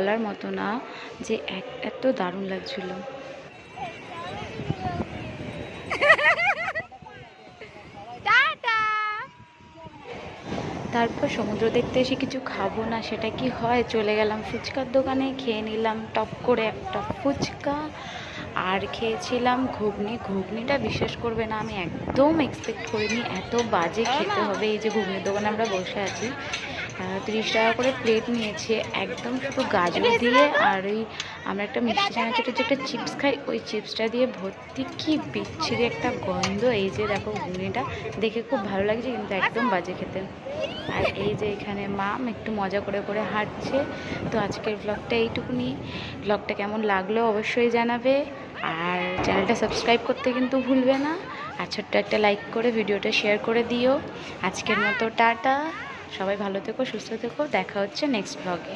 বলার মতো না, যে এত দারুণ লাগছিল। তারপর সমুদ্র দেখতে এসে কিছু খাবো না সেটা কি হয়, চলে গেলাম ফুচকার দোকানে, খেয়ে নিলাম টপ করে একটা ফুচকা। আর খেয়েছিলাম ঘুগনি। ঘুগনিটা বিশ্বাস করবে না, আমি একদম এক্সপেক্ট করিনি এত বাজে খেতে হবে। এই যে ঘুগনির দোকানে আমরা বসে আছি, 30 টাকা করে প্লেট নিয়েছে, একদম শুধু গাজর দিয়ে আর ওই আমরা একটা মিষ্টি চানাচুরের যে একটা চিপস খাই, ওই চিপসটা দিয়ে ভর্তি। কি বিচ্ছিরি একটা গন্ধ। এই যে দেখো ঘুগনিটা দেখে খুব ভালো লাগছে, কিন্তু একদম বাজে খেতে। আর এই যে এখানে মাম একটু মজা করে করে হাঁটছে। তো আজকের ব্লগটা এইটুকুনি। ব্লগটা কেমন লাগলো অবশ্যই জানাবে, আর চ্যানেলটা সাবস্ক্রাইব করতে কিন্তু ভুলবে না, আর ছোট্ট একটা লাইক করে ভিডিওটা শেয়ার করে দিও। আজকের মতো টাটা, সবাই ভালো থেকো, সুস্থ থেকো, দেখা হচ্ছে নেক্সট ব্লগে।